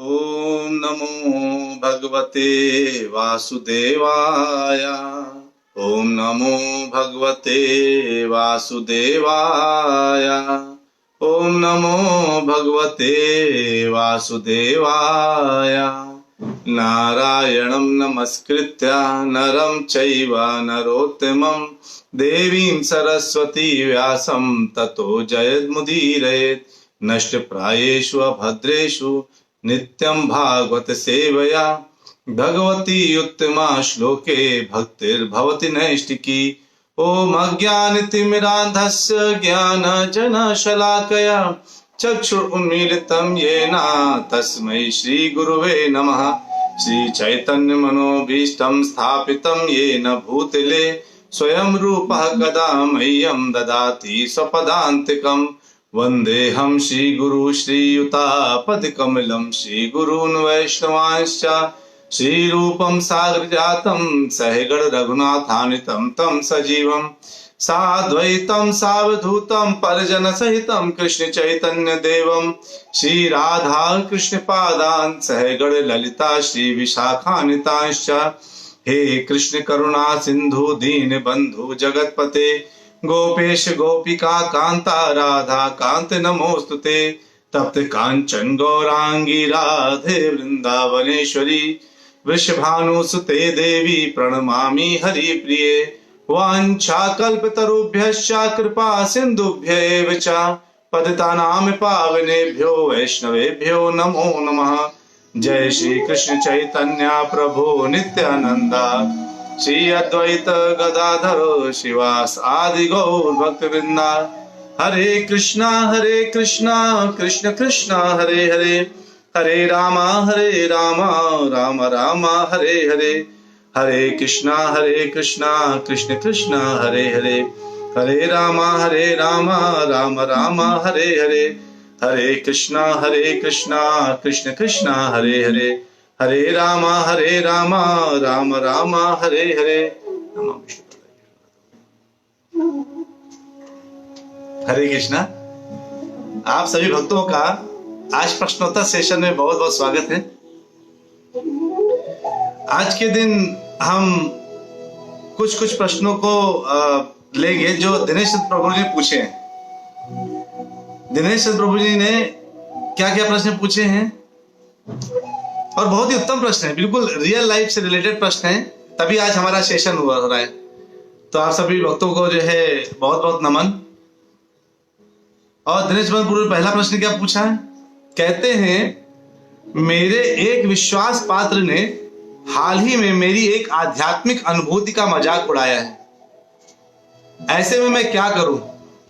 ओम नमो भगवते वासुदेवाय। ओम नमो भगवते वासुदेवाय। ओम नमो भगवते वासुदेवाय। नारायणं नमस्कृत्य नरं चैव नरोत्तमं देवीं सरस्वती व्यासं ततो जयमुदीरयेत्। नष्टप्रायेषु अभद्रेषु नित्यं भागवत सेवया भगवती उत्तमा श्लोके भक्तिर्भवति नैष्टिकी। ओम अज्ञानतिमिरान्धस्य ज्ञानजनशलाकया चक्षुरुन्मीलितं येन तस्मै श्रीगुरुवे नमः। श्रीचैतन्यमनोभीष्टं स्थापितं येन भूतले स्वयं रूपः कदा मह्यं ददाति स्वपदान्तिकम्। वन्देऽहं श्रीगुरु श्रीयुतापदकमलं श्रीगुरून् वैष्णवांश्च श्रीरूपं साग्रजातं सहगण रघुनाथान्वितं तं सजीवं साद्वैतं सावधूतं परिजनसहितं कृष्ण चैतन्य देवं श्रीराधा कृष्ण पादान् सहगण ललिता श्री विशाखान्वितांश्च। हे कृष्ण करुणा सिंधु दीन बंधु जगतपते गोपेश गोपिका कांता राधा कांत नमोस्तुते। तप्त कांचन गौरांगी राधे वृंदावनेश्वरी वृषभानुसुते देवी प्रणमामि हरिप्रिये। वाञ्छाकल्पतरुभ्यश्च कृपा सिन्धुभ्य च पतितानां पावनेभ्यो वैष्णवेभ्यो नमो नमः। जय श्री कृष्ण चैतन्य प्रभु नित्यानंदा श्री अद्वैत गदाधर शिवास आदि गौर भक्त वृंदा। हरे कृष्णा कृष्ण कृष्ण हरे हरे हरे रामा राम राम हरे हरे। हरे कृष्णा कृष्ण कृष्ण हरे हरे हरे रामा राम राम हरे हरे। हरे कृष्णा कृष्ण कृष्ण हरे हरे हरे रामा राम राम हरे हरे। हरे कृष्णा। आप सभी भक्तों का आज प्रश्नोत्तर सेशन में बहुत बहुत स्वागत है। आज के दिन हम कुछ प्रश्नों को लेंगे जो दिनेश प्रभु जी ने पूछे हैं। दिनेश प्रभु जी ने क्या क्या प्रश्न पूछे हैं और बहुत ही उत्तम प्रश्न है, बिल्कुल रियल लाइफ से रिलेटेड प्रश्न है, तभी आज हमारा सेशन हो रहा है। तो आप सभी भक्तों को जो है बहुत बहुत नमन। और दिनेश प्रभु पहला प्रश्न क्या पूछा है, कहते हैं मेरे एक विश्वास पात्र ने हाल ही में मेरी एक आध्यात्मिक अनुभूति का मजाक उड़ाया है, ऐसे में मैं क्या करूं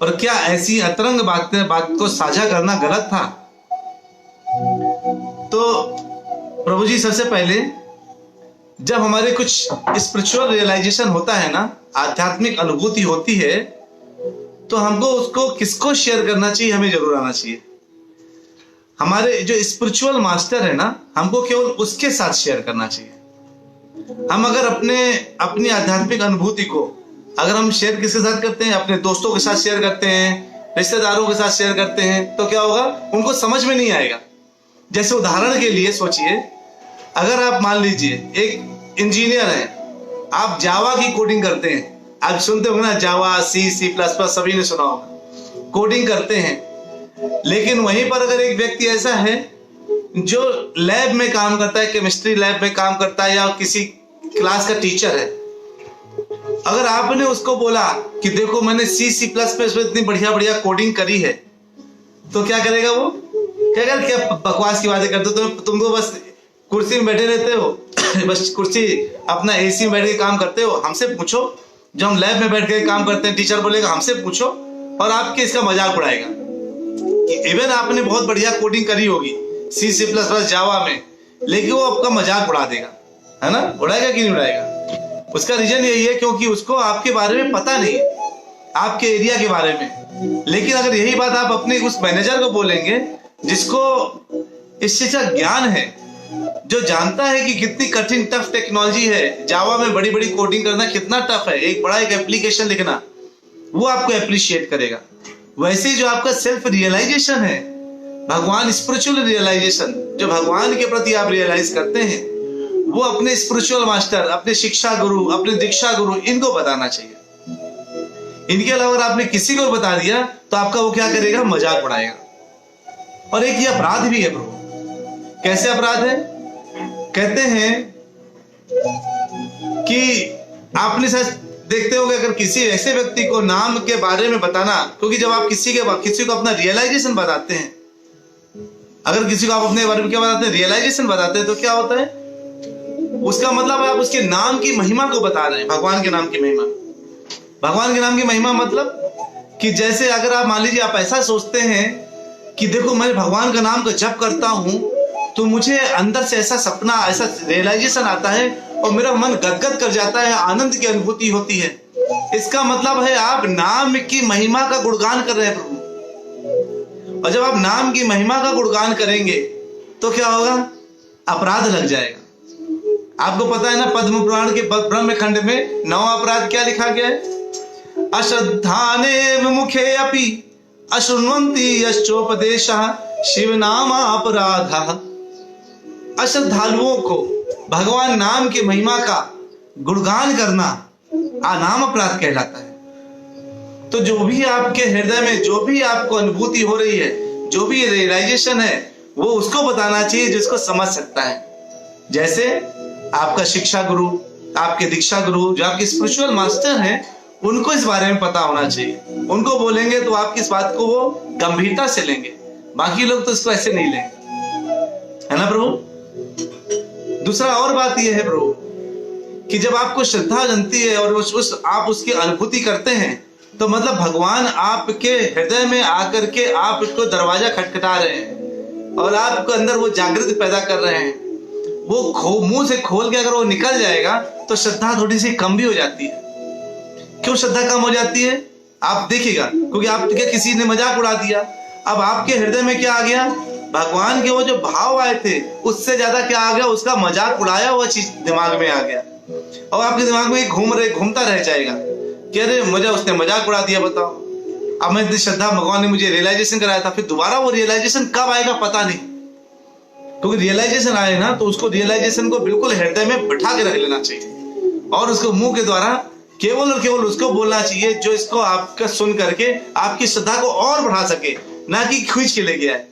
और क्या ऐसी अतरंग बात को साझा करना गलत था। तो प्रभु जी, सबसे पहले जब हमारे कुछ स्पिरिचुअल रियलाइजेशन होता है ना, आध्यात्मिक अनुभूति होती है, तो हमको उसको किसको शेयर करना चाहिए, हमें जरूर आना चाहिए। हमारे जो स्पिरिचुअल मास्टर है ना, हमको केवल उसके साथ शेयर करना चाहिए। हम अगर अपनी आध्यात्मिक अनुभूति को अगर हम शेयर किसके साथ करते हैं, अपने दोस्तों के साथ शेयर करते हैं, रिश्तेदारों के साथ शेयर करते हैं, तो क्या होगा, उनको समझ में नहीं आएगा। जैसे उदाहरण के लिए सोचिए, अगर आप मान लीजिए एक इंजीनियर है, आप जावा की कोडिंग करते हैं, आप सुनते होंगे ना, जावा सी प्लस प्लस सभी ने सुना होगा, कोडिंग करते हैं। लेकिन वहीं पर अगर एक व्यक्ति ऐसा है जो लैब में काम करता है, केमिस्ट्री लैब में काम करता है, या किसी क्लास का टीचर है, अगर आपने उसको बोला कि देखो मैंने सी प्लस प्लस में इतनी बढ़िया बढ़िया कोडिंग करी है, तो क्या करेगा वो, क्या बकवास की बातें करते हो, तुम तो बस कुर्सी में बैठे रहते हो बस कुर्सी अपना एसी में बैठ के काम करते हो, हमसे पूछो। जो हम लैब में बैठ के काम करते हैं, टीचर बोलेगा हमसे पूछो, और आपके इसका मजाक उड़ाएगा। इवन आपने बहुत बढ़िया कोडिंग करी होगी सी प्लस प्लस जावा में, लेकिन वो आपका मजाक उड़ा देगा, है ना, उड़ाएगा कि नहीं उड़ाएगा। उसका रीजन यही है क्योंकि उसको आपके बारे में पता नहीं है, आपके एरिया के बारे में। लेकिन अगर यही बात आप अपने उस मैनेजर को बोलेंगे जिसको इस चीज का ज्ञान है, जो जानता है कि कितनी कठिन टफ टेक्नोलॉजी है, जावा में बड़ी बड़ी कोडिंग करना कितना टफ है, एक बड़ा एक एप्लीकेशन लिखना, वो आपको अप्रिशिएट करेगा। वैसे जो आपका सेल्फ रियलाइजेशन है भगवान स्पिरिचुअल रियलाइजेशन, जो भगवान के प्रति आप रियलाइज करते हैं, वो अपने स्पिरिचुअल मास्टर, अपने शिक्षा गुरु, अपने दीक्षा गुरु, इनको बताना चाहिए। इनके अलावा अगर आपने किसी को बता दिया तो आपका वो क्या करेगा, मजाक उड़ाएगा। और एक ये अपराध भी है प्रभु। कैसे अपराध है? कहते हैं कि आपने शायद देखते होंगे, अगर किसी ऐसे व्यक्ति को नाम के बारे में बताना, क्योंकि जब आप किसी को अपना रियलाइजेशन बताते हैं, अगर किसी को आप अपने बारे में क्या बताते हैं, रियलाइजेशन बताते हैं, तो क्या होता है, उसका मतलब आप उसके नाम की महिमा को बता रहे हैं। भगवान के नाम की महिमा, भगवान के नाम की महिमा मतलब कि जैसे अगर आप मान लीजिए आप ऐसा सोचते हैं कि देखो मैं भगवान का नाम का जप करता हूं तो मुझे अंदर से ऐसा सपना, ऐसा रियलाइजेशन आता है और मेरा मन गदगद कर जाता है, आनंद की अनुभूति होती है। इसका मतलब है आप नाम की महिमा का गुणगान कर रहे हैं प्रभु। और जब आप नाम की महिमा का गुणगान करेंगे तो क्या होगा, अपराध लग जाएगा। आपको पता है ना, पद्म पुराण के ब्रह्म खंड में 9वां अपराध क्या लिखा गया है? अश्रद्धानेव मुखे अपि अशृण्वन्ति यश्चोपदेशः शिव नाम अपराधः। अश्रद्धालुओं को भगवान नाम की महिमा का गुणगान करना नाम अपराध कहलाता है। तो जो भी आपके हृदय में, जो भी आपको अनुभूति हो रही है, जो भी रियलाइजेशन है, वो उसको बताना चाहिए जिसको समझ सकता है। जैसे आपका शिक्षा गुरु, आपके दीक्षा गुरु, जो आपके स्पिरिचुअल मास्टर हैं, उनको इस बारे में पता होना चाहिए। उनको बोलेंगे तो आपकी इस बात को वो गंभीरता से लेंगे, बाकी लोग तो इसको ऐसे नहीं लेंगे, है ना प्रभु। दूसरा और बात यह है प्रभु कि जब आपको श्रद्धा जनती है और आप उसकी अनुभूति करते हैं, तो मतलब भगवान आपके हृदय में आकर के आप इसको दरवाजा खटखटा रहे हैं और आपके अंदर वो जागृति पैदा कर रहे हैं। वो मुंह से खोल के अगर वो निकल जाएगा तो श्रद्धा थोड़ी सी कम भी हो जाती है। क्यों श्रद्धा कम हो जाती है? आप देखिएगा, क्योंकि आपके किसी ने मजाक उड़ा दिया, अब आपके हृदय में क्या आ गया, भगवान के वो जो भाव आए थे उससे ज्यादा क्या आ गया, उसका मजाक उड़ाया हुआ चीज दिमाग में आ गया और आपके दिमाग में घूमता रह जाएगा कि अरे मुझे उसने मजाक उड़ा दिया, बताओ। अब मैं श्रद्धा, भगवान ने मुझे रियलाइजेशन कराया था, फिर दोबारा वो रियलाइजेशन कब आएगा पता नहीं, क्योंकि रियलाइजेशन आए ना तो उसको, रियलाइजेशन को बिल्कुल हृदय में बिठा के रख लेना चाहिए और उसको मुंह के द्वारा केवल और केवल उसको बोलना चाहिए जो इसको आपका सुन करके आपकी श्रद्धा को और बढ़ा सके, ना कि खींच के ले गया है।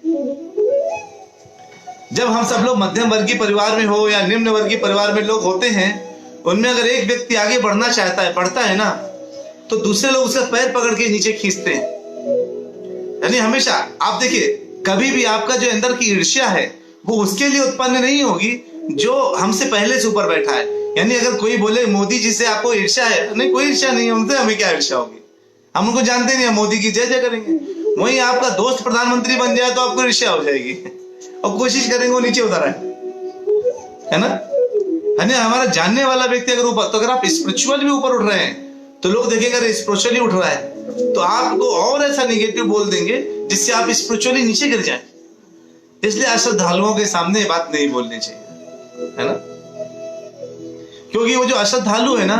जब हम सब लोग मध्यम वर्गीय परिवार में हो या निम्न वर्गीय परिवार में लोग होते हैं, उनमें अगर एक व्यक्ति आगे बढ़ना चाहता है, बढ़ता है ना, तो दूसरे लोग उसका पैर पकड़ के नीचे खींचते हैं। यानी हमेशा आप देखिए, कभी भी आपका जो अंदर की ईर्ष्या है वो उसके लिए उत्पन्न नहीं होगी जो हमसे पहले से ऊपर बैठा है। यानी अगर कोई बोले मोदी जी से आपको ईर्ष्या है, नहीं कोई ईर्ष्या नहीं है उनसे, हमें क्या ईर्ष्या होगी, हम उनको जानते नहीं है, मोदी की जय जय करेंगे। वहीं आपका दोस्त प्रधानमंत्री बन जाए तो आपको ईर्ष्या हो जाएगी और कोशिश करेंगे वो नीचे उतर आए, है ना। यानी हमारा जानने वाला व्यक्ति अगर ऊपर, तो अगर आप स्पिरिचुअल भी ऊपर उठ रहे हैं तो लोग देखेंगे अगर स्पिरिचुअली उठ रहा है तो आपको और ऐसा निगेटिव बोल देंगे जिससे आप स्पिरिचुअली नीचे गिर जाए। इसलिए अश्रद्धालुओं के सामने ये बात नहीं बोलनी चाहिए, है ना, क्योंकि वो जो अश्रद्धालु है ना,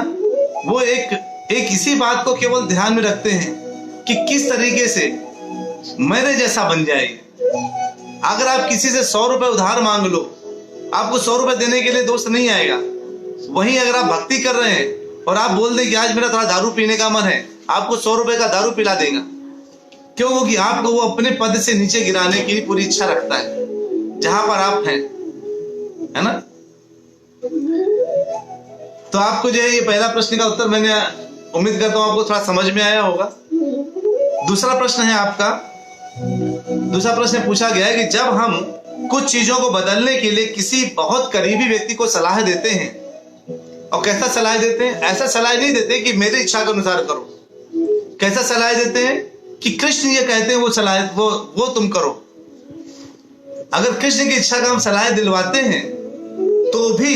वो एक इसी बात को केवल ध्यान में रखते हैं कि किस तरीके से मेरे जैसा बन जाए। अगर आप किसी से 100 रुपए उधार मांग लो, आपको 100 रुपए देने के लिए दोस्त नहीं आएगा। वहीं अगर आप भक्ति कर रहे हैं और आप बोल दें कि आज मेरा थोड़ा दारू पीने का मन है, आपको 100 रुपए का दारू पिला देगा। क्यों? क्योंकि आपको वो अपने पद से नीचे गिराने की पूरी इच्छा रखता है जहां पर आप हैं, है ना। तो आपको जो है ये पहला प्रश्न का उत्तर मैंने उम्मीद करता हूं आपको थोड़ा समझ में आया होगा। दूसरा प्रश्न है आपका, दूसरा प्रश्न पूछा गया है कि जब हम कुछ चीजों को बदलने के लिए किसी बहुत करीबी व्यक्ति को सलाह देते हैं, और कैसा सलाह देते हैं? ऐसा सलाह नहीं देते कि मेरी इच्छा के अनुसार करो। कैसा सलाह देते हैं कि कृष्ण ये कहते हैं वो सलाह वो तुम करो। अगर कृष्ण की इच्छा का हम सलाह दिलवाते हैं तो भी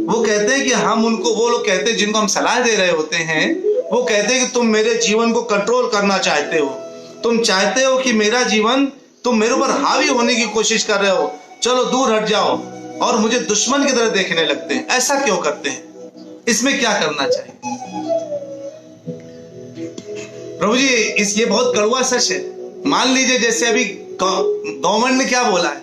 वो कहते हैं कि हम उनको, वो लोग कहते हैं जिनको हम सलाह दे रहे होते हैं, वो कहते हैं कि तुम मेरे जीवन को कंट्रोल करना चाहते हो, तुम चाहते हो कि मेरा जीवन, तुम मेरे ऊपर हावी होने की कोशिश कर रहे हो, चलो दूर हट जाओ, और मुझे दुश्मन की तरह देखने लगते हैं। ऐसा क्यों करते हैं? इसमें क्या करना चाहिए? प्रभु जी ये बहुत कड़वा सच है। मान लीजिए जैसे अभी गवर्नमेंट ने क्या बोला है?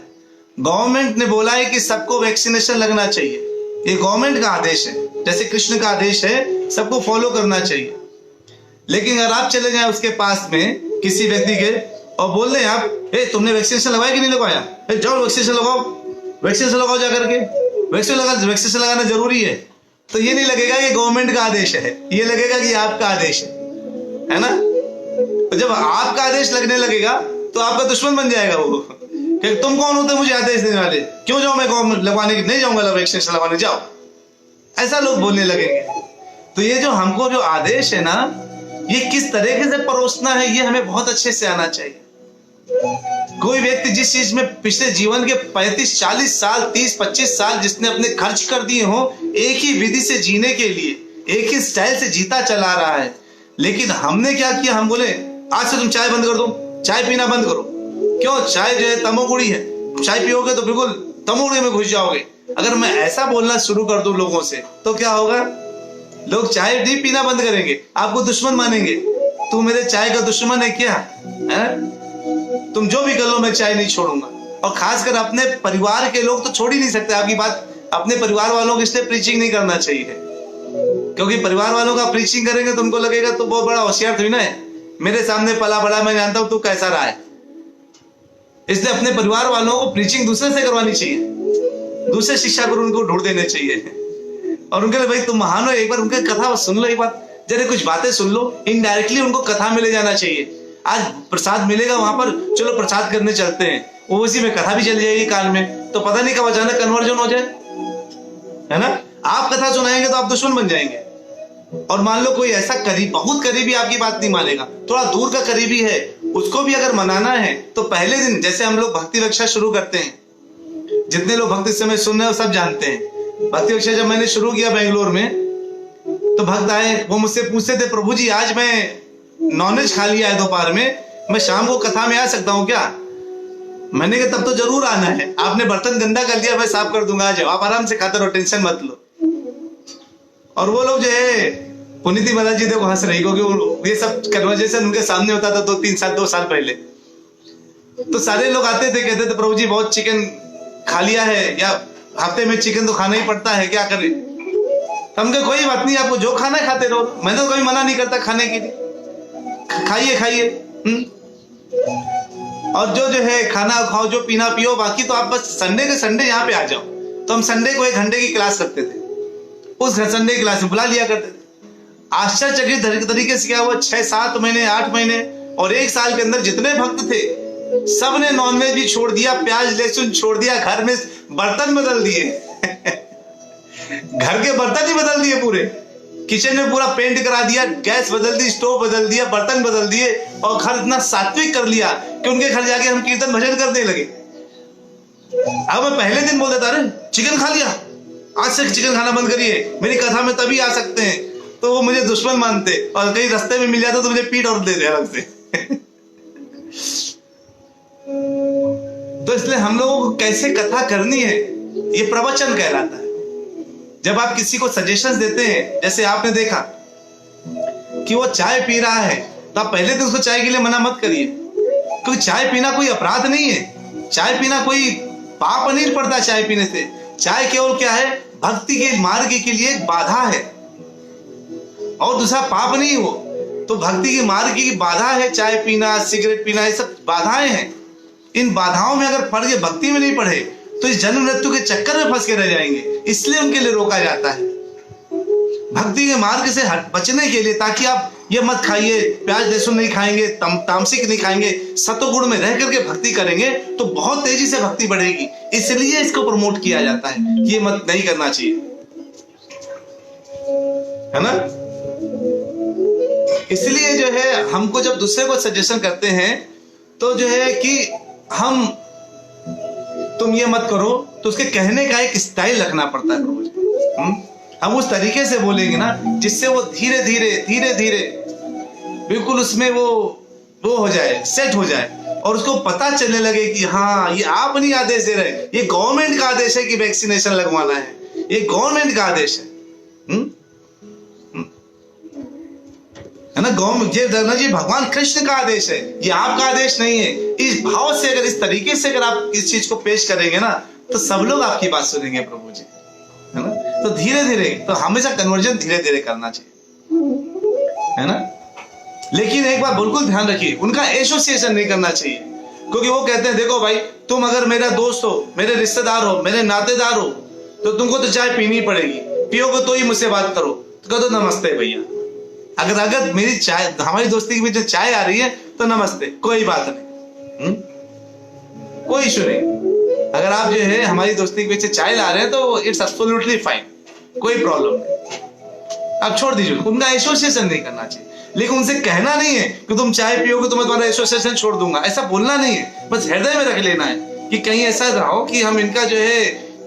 गवर्नमेंट ने बोला है कि सबको वैक्सीनेशन लगना चाहिए। ये गवर्नमेंट का आदेश है, जैसे कृष्ण का आदेश है, सबको फॉलो करना चाहिए। लेकिन अगर आप चले जाएं उसके पास में किसी व्यक्ति के और बोल दें आप, तुमने वैक्सीनेशन लगवाया कि नहीं लगवाया, जाओ वैक्सीनेशन लगाओ, वैक्सीनेशन लगाओ जा करके, वैक्सीनेशन लगाना जरूरी है, तो ये नहीं लगेगा कि गवर्नमेंट का आदेश है, ये लगेगा कि आपका आदेश है ना। तो जब आपका आदेश लगने लगेगा तो आपका दुश्मन बन जाएगा वो, कि तुम कौन होते मुझे आदेश देने वाले, क्यों जाऊं मैं गवर्नमेंट लगवाने की, नहीं जाऊंगा वैक्सीनेशन लगवाने, जाओ, ऐसा लोग बोलने लगेंगे। तो ये जो हमको जो आदेश है ना, ये किस तरीके से परोसना है, ये हमें बहुत अच्छे से आना चाहिए। कोई व्यक्ति जिस चीज में पिछले जीवन के 35-40 साल 30-25 साल जिसने अपने खर्च कर दिए हो एक ही विधि से जीने के लिए, एक ही स्टाइल से जीता चला रहा है, लेकिन हमने क्या किया, हम बोले आज से तुम चाय बंद कर दो, चाय पीना बंद करो। क्यों? चाय जो है तमोगुणी है, चाय पियोगे तो बिल्कुल तमोगुणी में घुस जाओगे। अगर मैं ऐसा बोलना शुरू कर दूं लोगों से तो क्या होगा? लोग चाय नहीं पीना बंद करेंगे, आपको दुश्मन मानेंगे। तू मेरे चाय का दुश्मन है क्या है? तुम जो भी कर लो, मैं चाय नहीं छोड़ूंगा। और खासकर अपने परिवार के लोग तो छोड़ ही नहीं सकते आपकी बात। अपने परिवार वालों को इसलिए प्रीचिंग नहीं करना चाहिए, क्योंकि परिवार वालों का प्रीचिंग करेंगे तो उनको लगेगा तो बहुत बड़ा होशियार थोड़ी ना है, मेरे सामने पला बड़ा, मैं जानता हूं तू कैसा रहा है। इसलिए अपने परिवार वालों को प्रीचिंग दूसरे से करवानी चाहिए, दूसरे शिक्षा गुरु उनको ढूंढ देने चाहिए और उनके लिए भाई तुम महान हो, एक बार उनकी कथा सुन लो, एक बार जरा कुछ बातें सुन लो, इनडायरेक्टली उनको कथा में ले जाना चाहिए। आज प्रसाद मिलेगा वहां पर, चलो प्रसाद करने चलते हैं, वो उसी में कथा भी चल जाएगी कान में, तो पता नहीं कब अचानक कन्वर्जन हो जाए, है ना। आप कथा सुनाएंगे तो आप दुश्मन बन जाएंगे। और मान लो कोई ऐसा करीब, बहुत करीबी आपकी बात नहीं मानेगा, थोड़ा दूर का करीबी है, उसको भी अगर मनाना है तो पहले दिन, जैसे हम लोग भक्ति रक्षा शुरू करते हैं, जितने लोग भक्ति समय सुन रहे हो सब जानते हैं। भक्ति रक्षा जब मैंने शुरू किया बेंगलोर में, तो भक्त आए, वो मुझसे पूछते थे, प्रभु जी आज मैं नॉनवेज खा लिया है दोपहर में, मैं शाम को कथा में आ सकता हूँ क्या? मैंने कहा तब तो जरूर आना है, आपने बर्तन गंदा कर लिया, मैं साफ कर दूंगा, आ जाओ, आप आराम से खाते रहो, टेंशन मत लो। और वो लोग जो है, पुनीति महाराज जी देखो हंस रही, क्योंकि ये सब कन्वर्सेशन उनके सामने होता था 2 साल पहले। तो सारे लोग आते थे, कहते थे प्रभु जी बहुत चिकन खा लिया है, या हफ्ते में चिकन तो खाना ही पड़ता है, क्या करें? हम कहे कोई बात नहीं, आपको जो खाना है खाते रहो, मैं तो कोई मना नहीं करता खाने के लिए, खाइए खाइए। और जो है खाना खाओ, जो पीना पियो, बाकी तो आप बस संडे के संडे यहाँ पे आ जाओ। तो हम संडे को 1 घंटे की क्लास रखते थे, उस संडे की क्लास में बुला लिया करते थे। आश्चर्यचकित तरीके से क्या हुआ, 6-7 महीने 8 महीने और 1 साल के अंदर जितने भक्त थे सबने नॉनवेज भी छोड़ दिया, प्याज लहसुन छोड़ दिया, घर में बर्तन बदल दिए घर के बर्तन ही बदल दिए, पूरे किचन में पूरा पेंट करा दिया, गैस बदल दी, स्टोव बदल दिया, बर्तन बदल दिए, और घर इतना सात्विक कर लिया कि उनके घर जाके हम कीर्तन भजन करने लगे। अब मैं पहले दिन बोल देता, अरे चिकन खा लिया, आज से चिकन खाना बंद करिए, मेरी कथा में तभी आ सकते हैं। तो वो मुझे दुश्मन मानते, और कहीं रास्ते में मिल जाता तो मुझे पीट और दे दे अलग से तो इसलिए हम लोगों को कैसे कथा करनी है, ये प्रवचन कहलाता है। जब आप किसी को सजेशंस देते हैं, जैसे आपने देखा कि वो चाय पी रहा है, तो आप पहले दिन उसको चाय के लिए मना मत करिए, क्योंकि चाय पीना कोई अपराध नहीं है, चाय पीना कोई पाप नहीं पड़ता। चाय पीने से, चाय केवल क्या है, भक्ति के मार्ग के लिए एक बाधा है, और दूसरा पाप नहीं हो। तो भक्ति के मार्ग की बाधा है चाय पीना, सिगरेट पीना, ये सब बाधाएं हैं। इन बाधाओं में अगर पड़ के भक्ति में नहीं पढ़े तो इस जन्म मृत्यु के चक्कर में फंस के रह जाएंगे, इसलिए उनके लिए रोका जाता है भक्ति के मार्ग से बचने के लिए, ताकि आप ये मत खाइए, प्याज लहसुन नहीं खाएंगे, तामसिक नहीं खाएंगे, सतोगुण में रह करके भक्ति करेंगे तो बहुत तेजी से भक्ति बढ़ेगी। इसलिए इसको प्रमोट किया जाता है कि ये मत नहीं करना चाहिए, है ना। इसलिए जो है हमको जब दूसरे को सजेशन करते हैं तो जो है कि हम तुम ये मत करो, तो उसके कहने का एक स्टाइल रखना पड़ता है प्रभु जी। हम उस तरीके से बोलेंगे ना जिससे वो धीरे धीरे बिल्कुल उसमें वो हो जाए, सेट हो जाए, और उसको पता चलने लगे कि हाँ ये आप नहीं आदेश दे रहे, ये गवर्नमेंट का आदेश है कि वैक्सीनेशन लगवाना है, ये गवर्नमेंट का आदेश है। है ना। गौ में ये धरना जी भगवान कृष्ण का आदेश है, ये आपका आदेश नहीं है। इस भाव से अगर, इस तरीके से अगर आप इस चीज को पेश करेंगे ना, तो सब लोग आपकी बात सुनेंगे प्रभु जी, है ना। तो धीरे धीरे, तो हमेशा कन्वर्जन धीरे धीरे करना चाहिए, है ना। लेकिन एक बात बिल्कुल ध्यान रखिए, उनका एसोसिएशन नहीं करना चाहिए, क्योंकि वो कहते हैं देखो भाई, तुम अगर मेरा दोस्त हो, मेरे रिश्तेदार हो, मेरे नातेदार हो, तो तुमको तो चाय पीनी पड़ेगी, पियोगे तो ही मुझसे बात करो, तो कह दो नमस्ते भैया। अगर मेरी चाय, हमारी दोस्ती के बीच जो चाय आ रही है, तो नमस्ते, कोई बात नहीं, कोई इशू नहीं। अगर आप जो है हमारी दोस्ती के बीच चाय ला रहे हैं, तो इट्स एब्सोल्युटली फाइन, कोई प्रॉब्लम नहीं, आप छोड़ दीजिए। उनका एसोसिएशन नहीं करना चाहिए, लेकिन उनसे कहना नहीं है कि तुम चाय पियोगे तो मैं तुम्हारा एसोसिएशन छोड़ दूंगा, ऐसा बोलना नहीं है। बस हृदय में रख लेना है कि कहीं ऐसा ना हो कि हम इनका जो है,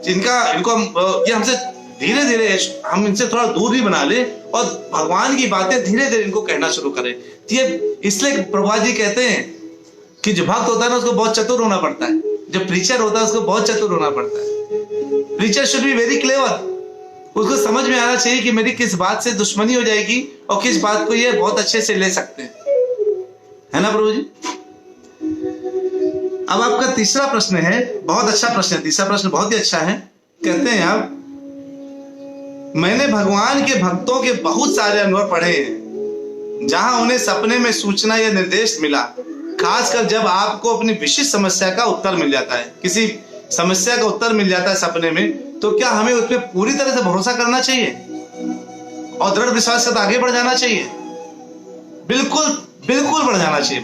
इनको ये हमसे धीरे धीरे हम इनसे थोड़ा दूर भी बना ले, और भगवान की बातें धीरे धीरे इनको कहना शुरू करें। तो ये इसलिए प्रभुपाद जी कहते हैं कि जो भक्त होता है ना, उसको बहुत चतुर होना पड़ता है, जो प्रीचर होता है उसको बहुत चतुर होना पड़ता है। Preacher should be very clever, उसको समझ में आना चाहिए कि मेरी किस बात से दुश्मनी हो जाएगी और किस बात को ये बहुत अच्छे से ले सकते हैं, है ना प्रभु जी। अब आपका तीसरा प्रश्न है, बहुत अच्छा प्रश्न है, तीसरा प्रश्न बहुत ही अच्छा है। कहते हैं आप, मैंने भगवान के भक्तों के बहुत सारे अनुभव पढ़े हैं जहां उन्हें सपने में सूचना या निर्देश मिला, खासकर जब आपको अपनी विशिष्ट समस्या का उत्तर मिल जाता है, किसी समस्या का उत्तर मिल जाता है सपने में, तो क्या हमें उस पर पूरी तरह से भरोसा करना चाहिए और दृढ़ विश्वास के साथ आगे बढ़ जाना चाहिए? बिल्कुल बिल्कुल बढ़ जाना चाहिए,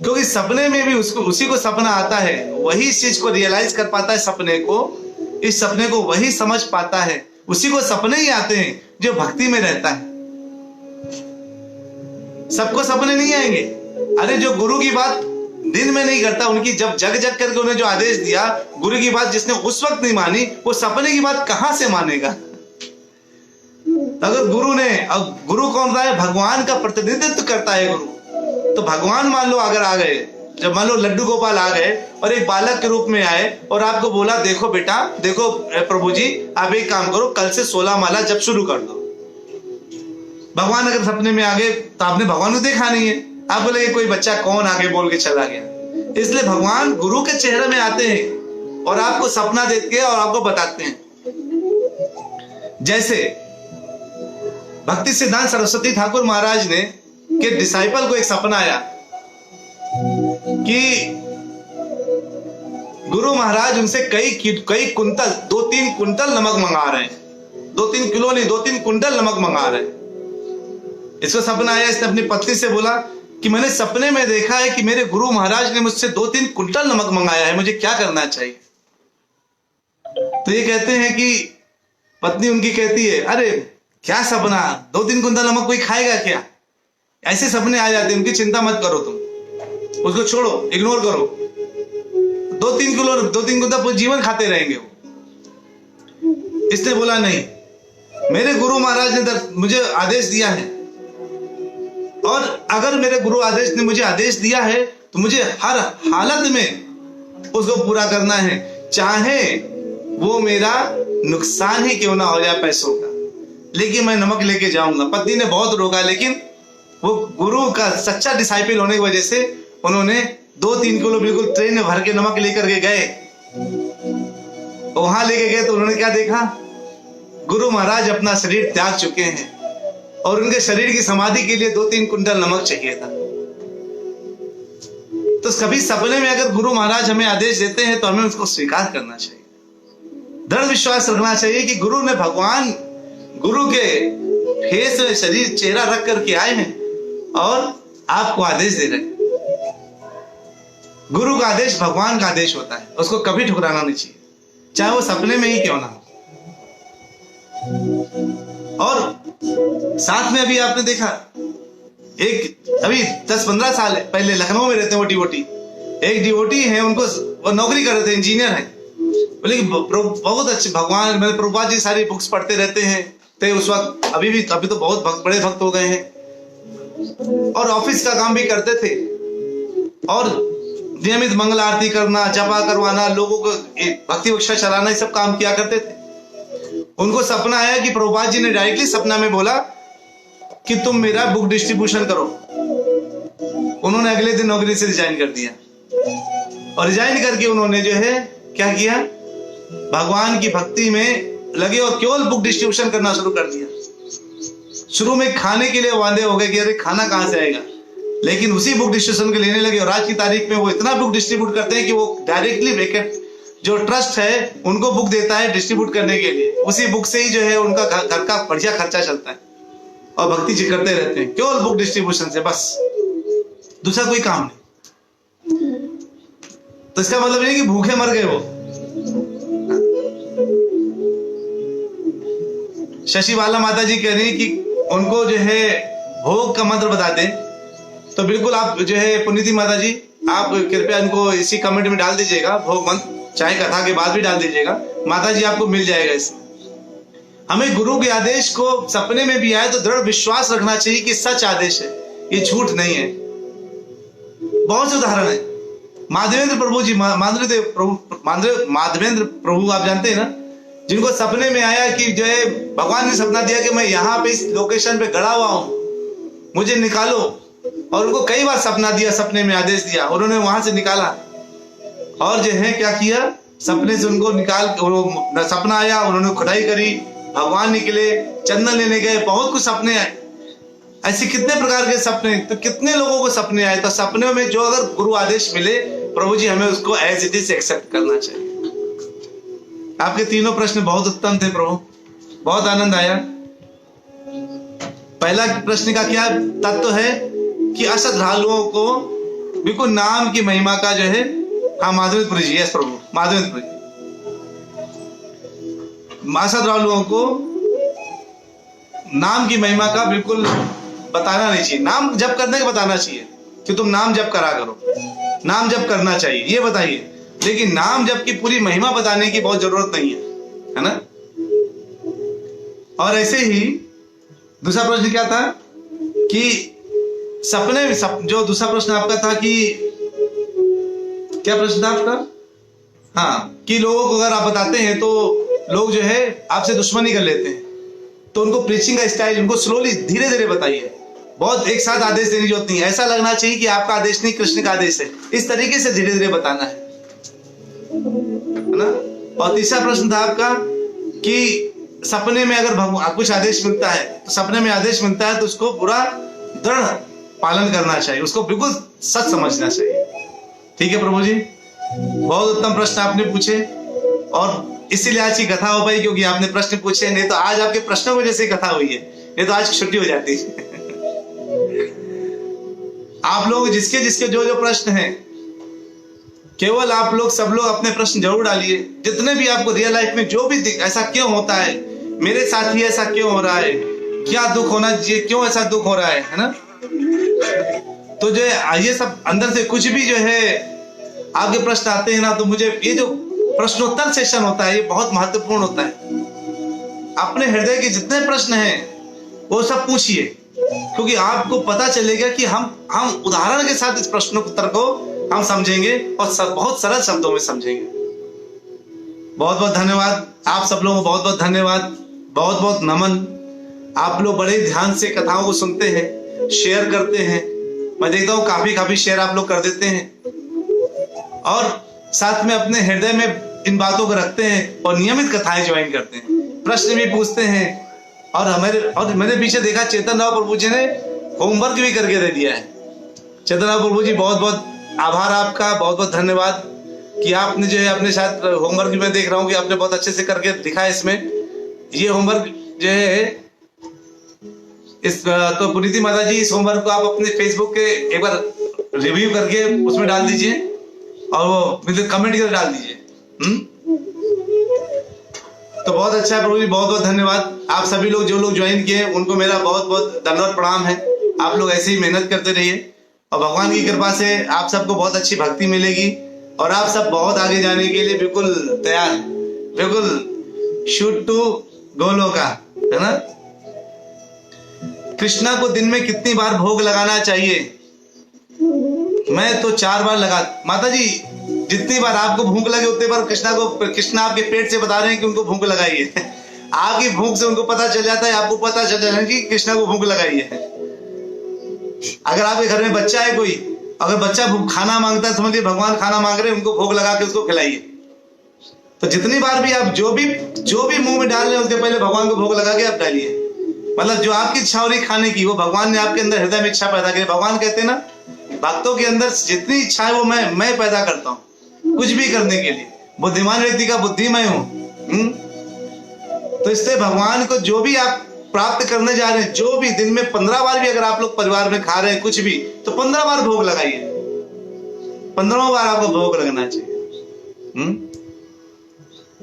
क्योंकि सपने में भी उसको, उसी को सपना आता है, वही इस चीज को रियलाइज कर पाता है, सपने को, इस सपने को वही समझ पाता है, उसी को सपने ही आते हैं जो भक्ति में रहता है। सबको सपने नहीं आएंगे। अरे जो गुरु की बात दिन में नहीं करता, उनकी जब जग जग करके उन्हें जो आदेश दिया, गुरु की बात जिसने उस वक्त नहीं मानी, वो सपने की बात कहां से मानेगा? अगर गुरु ने, अब गुरु कौन होता है? भगवान का प्रतिनिधित्व करता है गुरु। तो भगवान मान लो अगर आ गए, जब मान लो लड्डू गोपाल आ गए और एक बालक के रूप में आए और आपको बोला, देखो बेटा, देखो प्रभु जी, आप एक काम करो, कल से 16 माला जब शुरू कर दो। भगवान अगर सपने में आ गए तो आपने भगवान को देखा नहीं है, आप बोले कोई बच्चा कौन आगे बोल के चला गया। इसलिए भगवान गुरु के चेहरे में आते हैं और आपको सपना देते हैं और आपको बताते हैं। जैसे भक्ति सिद्धांत सरस्वती ठाकुर महाराज ने के डिसाइपल को एक सपना आया कि गुरु महाराज उनसे कई कुंतल, 2-3 कुंतल नमक मंगा रहे हैं, 2-3 किलो नहीं, 2-3 कुंटल नमक मंगा रहे हैं। इसको सपना आया, इसने अपनी पत्नी से बोला कि मैंने सपने में देखा है कि मेरे गुरु महाराज ने मुझसे 2-3 कुंटल नमक मंगाया है, मुझे क्या करना चाहिए? तो ये कहते हैं कि पत्नी उनकी कहती है, अरे क्या सपना, 2-3 कुंटल नमक कोई खाएगा क्या? ऐसे सपने आ जाते हैं, उनकी चिंता मत करो, तुम उसको छोड़ो, इग्नोर करो। 2-3 किलो, 2-3 कुंटल पूरे जीवन खाते रहेंगे वो। इसने बोला नहीं, मेरे गुरु महाराज ने मुझे आदेश दिया है, और अगर मेरे गुरु आदेश ने मुझे आदेश दिया है तो मुझे हर हालत में उसको पूरा करना है, चाहे वो मेरा नुकसान ही क्यों ना हो जाए पैसों का, लेकिन मैं नमक लेके जाऊंगा। पत्नी ने बहुत रोका, लेकिन वो गुरु का सच्चा डिसाइपल होने की वजह से उन्होंने 2-3 किलो बिल्कुल ट्रेन में भर के नमक लेकर के गए। वहां लेके गए तो उन्होंने क्या देखा, गुरु महाराज अपना शरीर त्याग चुके हैं और उनके शरीर की समाधि के लिए 2-3 कुंटल नमक चाहिए था। तो कभी सपने में अगर गुरु महाराज हमें आदेश देते हैं तो हमें उसको स्वीकार करना चाहिए, दृढ़ विश्वास रखना चाहिए कि गुरु ने, भगवान गुरु के फेस में शरीर, चेहरा रख करके आए हैं और आपको आदेश दे रहे हैं। गुरु का आदेश भगवान का आदेश होता है, उसको कभी ठुकराना नहीं चाहिए, चाहे वो सपने में ही क्यों ना हो। और साथ में अभी आपने देखा, एक अभी 10-15 साल पहले लखनऊ में रहते हैं वो डिवोटी, एक डिवोटी है, उनको वो नौकरी कर रहे थे, इंजीनियर है, बोले कि बहुत अच्छे भगवान, मैंने प्रभुपाद जी सारी बुक्स पढ़ते रहते हैं, तो उस वक्त अभी तो बहुत बड़े भक्त हो गए हैं, और ऑफिस का काम भी करते थे, और नियमित मंगल आरती करना, जपा करवाना, लोगों को भक्ति बख्शा चलाना, ये सब काम किया करते थे। उनको सपना आया कि प्रभुपाद जी ने डायरेक्टली सपना में बोला कि तुम मेरा बुक डिस्ट्रीब्यूशन करो। उन्होंने अगले दिन नौकरी से रिजाइन कर दिया, और रिजाइन करके उन्होंने जो है क्या किया, भगवान की भक्ति में लगे और केवल बुक डिस्ट्रीब्यूशन करना शुरू कर दिया। शुरू में खाने के लिए वादे हो गए कि अरे खाना कहां से आएगा, लेकिन उसी बुक डिस्ट्रीब्यूशन के लेने लगे, और आज की तारीख में वो इतना बुक डिस्ट्रीब्यूट करते हैं कि वो डायरेक्टली ब्रैकेट जो ट्रस्ट है उनको बुक देता है डिस्ट्रीब्यूट करने के लिए। उसी बुक से ही जो है उनका घर का बढ़िया खर्चा चलता है, और भक्ति जी करते रहते हैं केवल बुक डिस्ट्रीब्यूशन से, बस दूसरा कोई काम नहीं। तो इसका मतलब नहीं कि भूखे मर गए वो। शशि बाला माता जी कह रही है कि उनको जो है भोग का मंत्र बता दें, तो बिल्कुल आप जो है पुनीति माता जी, आप कृपया इनको इसी कमेंट में डाल दीजिएगा, भोग मंत्र चाहे कथा के बाद भी डाल दीजिएगा, माता जी आपको मिल जाएगा इसमें। हमें गुरु के आदेश को सपने में भी आए तो दृढ़ विश्वास रखना चाहिए कि सच आदेश है, ये झूठ नहीं है। बहुत से उदाहरण है। माधवेंद्र प्रभु जी, माधवेंद्र प्रभु आप जानते हैं ना, जिनको सपने में आया कि जो है भगवान ने सपना दिया कि मैं यहाँ पे इस लोकेशन पे गड़ा हुआ हूं, मुझे निकालो, और उनको कई बार सपना दिया, सपने में आदेश दिया, उन्होंने वहां से निकाला, और जो है क्या किया, सपने से उनको निकाल, सपना आया, उन्होंने खुदाई करी, भगवान निकले, चंदन लेने गए, बहुत कुछ सपने आए। ऐसे कितने प्रकार के सपने, तो कितने लोगों को सपने आए। तो सपने में जो अगर गुरु आदेश मिले प्रभु जी, हमें उसको एज इट इज एक्सेप्ट करना चाहिए। आपके तीनों प्रश्न बहुत उत्तम थे प्रभु, बहुत आनंद आया। पहला प्रश्न का क्या तत्व है कि अश्रद्धालुओं को बिल्कुल नाम की महिमा का जो है, हाँ माधवेंद्रपुरी जी, यस प्रभु, माधवेंद्रपुरी, अश्रद्धालुओं को नाम की महिमा का बिल्कुल बताना नहीं चाहिए। नाम जप करने का बताना चाहिए कि तुम नाम जप करा करो, नाम जप करना चाहिए, ये बताइए, लेकिन नाम जप की पूरी महिमा बताने की बहुत जरूरत नहीं है ना। और ऐसे ही दूसरा प्रश्न क्या था कि सपने में जो दूसरा प्रश्न आपका था कि क्या प्रश्न था आपका, हाँ, कि लोगों को अगर आप बताते हैं तो लोग जो है आपसे दुश्मनी कर लेते हैं, तो उनको प्रीचिंग का स्टाइल, उनको स्लोली धीरे धीरे बताइए, बहुत एक साथ आदेश देने की जरूरत नहीं है। ऐसा लगना चाहिए कि आपका आदेश नहीं, कृष्ण का आदेश है, इस तरीके से धीरे धीरे बताना है ना। और तीसरा प्रश्न था आपका कि सपने में अगर भगवान कुछ आदेश मिलता है, तो सपने में आदेश मिलता है तो उसको पूरा दृढ़ पालन करना चाहिए, उसको बिल्कुल सच समझना चाहिए। ठीक है प्रभु जी, बहुत उत्तम प्रश्न आपने पूछे, और इसीलिए आज की कथा हो पाई क्योंकि आपने प्रश्न पूछे, नहीं तो आज आपके प्रश्नों की वजह से कथा हुई है, नहीं तो आज छुट्टी हो जाती। आप लोग जिसके जिसके जो जो प्रश्न हैं, केवल आप लोग सब लोग अपने प्रश्न जरूर डालिए। जितने भी आपको रियल लाइफ में जो भी ऐसा क्यों होता है, मेरे साथ ही ऐसा क्यों हो रहा है, क्या दुख होना चाहिए, क्यों ऐसा दुख हो रहा है ना। तो जो है ये सब अंदर से कुछ भी जो है आपके प्रश्न आते हैं ना, तो मुझे ये जो प्रश्नोत्तर सेशन होता है ये बहुत महत्वपूर्ण होता है। अपने हृदय के जितने प्रश्न हैं वो सब पूछिए, क्योंकि आपको पता चलेगा कि हम उदाहरण के साथ इस प्रश्नोत्तर को हम समझेंगे और बहुत सरल शब्दों में समझेंगे। बहुत बहुत धन्यवाद आप सब लोगों को, बहुत बहुत धन्यवाद, बहुत बहुत नमन। आप लोग बड़े ध्यान से कथाओं को सुनते हैं, शेयर करते हैं, मैं देखता हूँ काफी शेयर आप लोग कर देते हैं, और साथ में अपने हृदय में इन बातों को रखते हैं और नियमित कथाएं ज्वाइन करते हैं, प्रश्न भी पूछते हैं। और मैंने पीछे देखा चेतन राव प्रभु जी ने होमवर्क भी करके दे दिया है। चेतन राव प्रभु जी बहुत बहुत आभार आपका, बहुत बहुत धन्यवाद कि आपने जो है अपने साथ होमवर्क भी मैं देख रहा हूँ कि आपने बहुत अच्छे से करके दिखा है। इसमें ये होमवर्क जो है तो पुनीति माता जी, इस होमवर्क को आप अपने फेसबुक के एक बार रिव्यू करके उसमें डाल दीजिए और वो मुझे कमेंट करके डाल दीजिए। तो बहुत अच्छा है प्रभु जी, बहुत बहुत धन्यवाद। आप सभी लोग जो लोग ज्वाइन किए उनको मेरा बहुत बहुत दंडवत प्रणाम है। आप लोग ऐसे ही मेहनत करते रहिए और भगवान की कृपा से आप सबको बहुत अच्छी भक्ति मिलेगी और आप सब बहुत आगे जाने के लिए बिल्कुल तैयार, बिल्कुल शूट टू गोलोका, है ना। कृष्णा को दिन में कितनी बार भोग लगाना चाहिए? मैं तो 4 बार लगा। माता जी जितनी बार आपको भूख लगे उतनी बार कृष्णा आपके पेट से बता रहे हैं कि उनको भूख लगाइए। आपकी भूख से उनको पता चल जाता है, आपको पता चल जाता है कि कृष्णा को भूख लगाई है। अगर आपके घर में बच्चा है कोई, अगर बच्चा खाना मांगता है, समझिए भगवान खाना मांग रहे हैं, उनको भोग लगा के उसको खिलाइए। तो जितनी बार भी आप जो भी मुंह में डाल रहे हैं, उसके पहले भगवान को भोग लगा के आप डालिए। मतलब जो आपकी इच्छा हो रही खाने की, वो भगवान ने आपके अंदर हृदय में इच्छा पैदा की। भगवान कहते हैं ना, भक्तों के अंदर जितनी इच्छा है वो मैं पैदा करता हूँ कुछ भी करने के लिए। बुद्धिमान व्यक्ति का बुद्धि मैं हूं। तो इससे भगवान को जो भी आप प्राप्त करने जा रहे हैं, जो भी दिन में 15 बार भी अगर आप लोग परिवार में खा रहे हैं कुछ भी, तो 15 बार भोग लगाइए। 15 बार आपको भोग लगना चाहिए।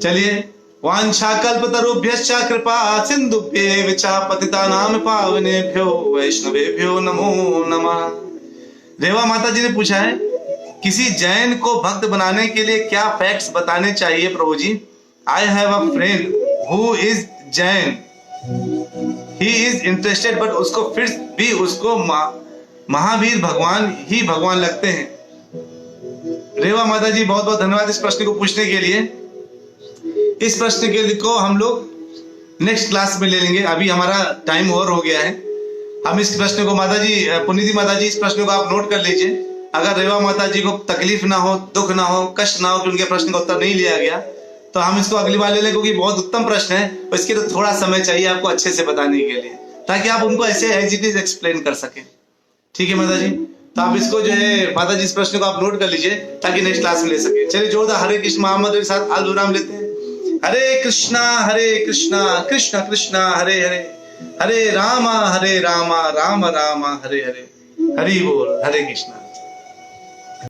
चलिए, वांछा कल्पतरुभ्यश्च कृपा सिंधुभ्येव च पतितानां पावनेभ्यो वैष्णवेभ्यो नमो नमः। रेवा माता जी ने पूछा है, किसी जैन को भक्त बनाने के लिए क्या फैक्ट्स बताने चाहिए प्रभु जी? I have a friend who is Jain, he is interested, but उसको फिर भी उसको महावीर भगवान ही भगवान लगते हैं। रेवा माता जी बहुत बहुत धन्यवाद इस प्रश्न को पूछने के लिए। इस प्रश्न के लिए को हम लोग नेक्स्ट क्लास में ले लेंगे, अभी हमारा टाइम ओवर हो गया है। हम इस प्रश्न को माता जी, पुनीति माता जी, इस प्रश्न को आप नोट कर लीजिए। अगर रेवा माता जी को तकलीफ ना हो, दुख ना हो, कष्ट ना हो कि उनके प्रश्न का उत्तर नहीं लिया गया, तो हम इसको अगली बार ले लें, क्योंकि बहुत उत्तम प्रश्न है। इसके लिए थोड़ा समय चाहिए आपको अच्छे से बताने के लिए, ताकि आप उनको ऐसे एज इट इज एक्सप्लेन कर सके। ठीक है माता जी, तो आप इसको जो है माता जी इस प्रश्न को आप नोट कर लीजिए, ताकि नेक्स्ट क्लास में ले सके। चलिए जोरदार हरे कृष्ण महामंत्र के साथ आल विराम लेते हैं। हरे कृष्णा कृष्ण कृष्णा हरे हरे, हरे रामा राम राम हरे हरे। हरि बोल, हरे कृष्णा।